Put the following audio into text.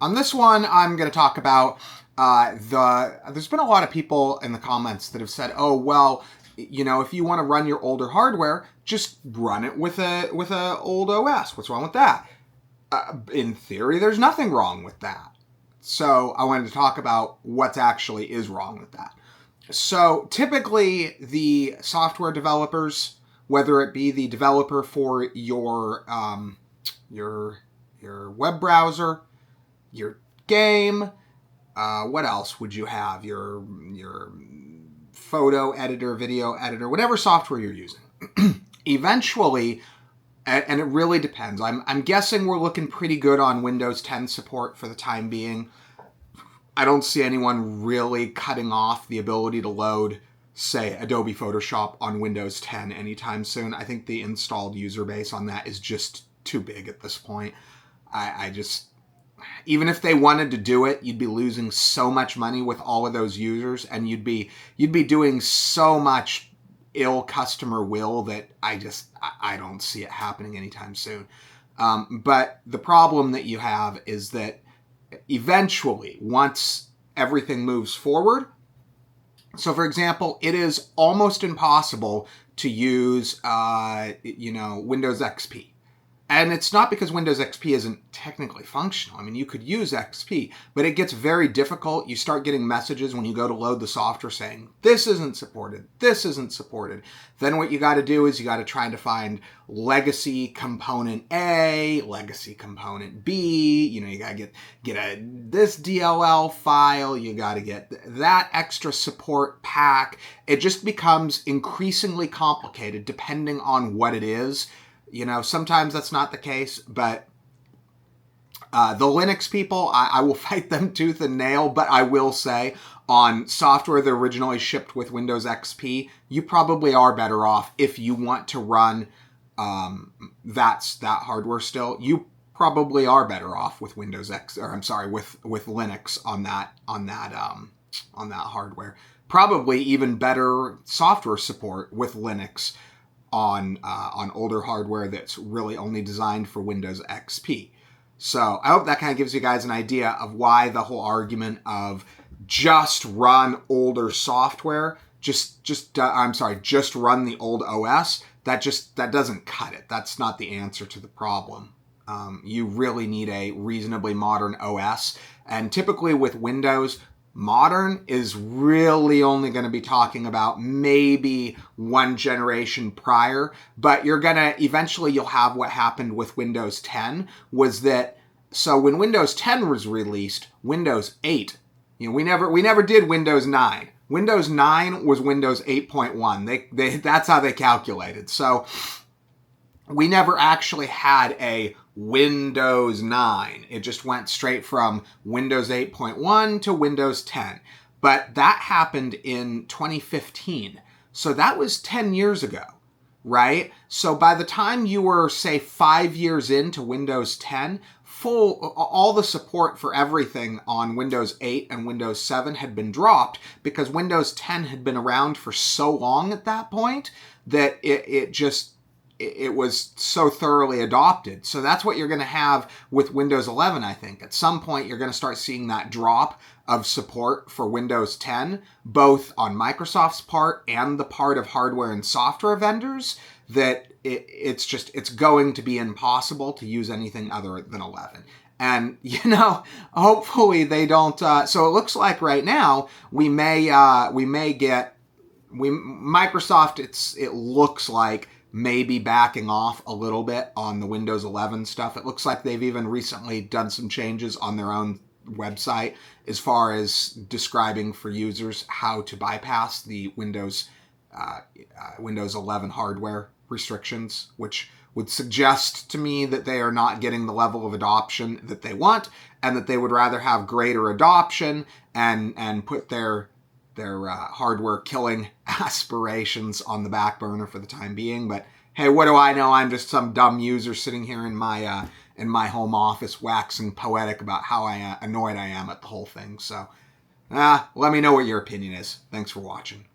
On this one, I'm going to talk about there's been a lot of people in the comments that have said, oh, well, you know, if you want to run your older hardware, just run it with a old OS. What's wrong with that? In theory, there's nothing wrong with that. So I wanted to talk about what actually is wrong with that. So typically the software developers, whether it be the developer for your web browser, your game, what else would you have? Your photo editor, video editor, whatever software you're using. Eventually, and it really depends. I'm guessing we're looking pretty good on Windows 10 support for the time being. I don't see anyone really cutting off the ability to load, say, Adobe Photoshop on Windows 10 anytime soon. I think the installed user base on that is just too big at this point. I just, even if they wanted to do it, you'd be losing so much money with all of those users, and you'd be doing so much ill customer will that I don't see it happening anytime soon. But the problem that you have is that eventually, once everything moves forward, so for example, it is almost impossible to use, Windows XP. And it's not because Windows XP isn't technically functional. I mean, you could use XP, but it gets very difficult. You start getting messages when you go to load the software saying, this isn't supported, this isn't supported. Then what you got to do is you got to try to find legacy component A, legacy component B. You know, you got to get this DLL file. You got to get that extra support pack. It just becomes increasingly complicated depending on what it is. You know, sometimes that's not the case, but the Linux people, I will fight them tooth and nail, but I will say on software that originally shipped with Windows XP, you probably are better off if you want to run that hardware still. You probably are better off with with Linux on that hardware. Probably even better software support with Linux on older hardware that's really only designed for Windows XP. So I hope that kind of gives you guys an idea of why the whole argument of just run older software, just run the old OS, that doesn't cut it. That's not the answer to the problem. You really need a reasonably modern OS, and typically with Windows, modern is really only going to be talking about maybe one generation prior, but you'll have what happened with Windows 10 was that, so when Windows 10 was released, Windows 8, we never did Windows 9. Windows 9 was Windows 8.1. That's how they calculated. So we never actually had a Windows 9. It just went straight from Windows 8.1 to Windows 10. But that happened in 2015. So that was 10 years ago, right? So by the time you were, say, 5 years into Windows 10, all the support for everything on Windows 8 and Windows 7 had been dropped because Windows 10 had been around for so long at that point that it was so thoroughly adopted. So that's what you're going to have with Windows 11, I think. At some point, you're going to start seeing that drop of support for Windows 10, both on Microsoft's part and the part of hardware and software vendors, that it's going to be impossible to use anything other than 11. And, hopefully they don't. So it looks like right now Microsoft, it looks like maybe backing off a little bit on the Windows 11 stuff. It looks like they've even recently done some changes on their own website as far as describing for users how to bypass the Windows 11 hardware restrictions, which would suggest to me that they are not getting the level of adoption that they want, and that they would rather have greater adoption and put their hardware killing aspirations on the back burner for the time being. But hey, what do I know? I'm just some dumb user sitting here in my home office waxing poetic about how annoyed I am at the whole thing. So let me know what your opinion is. Thanks for watching.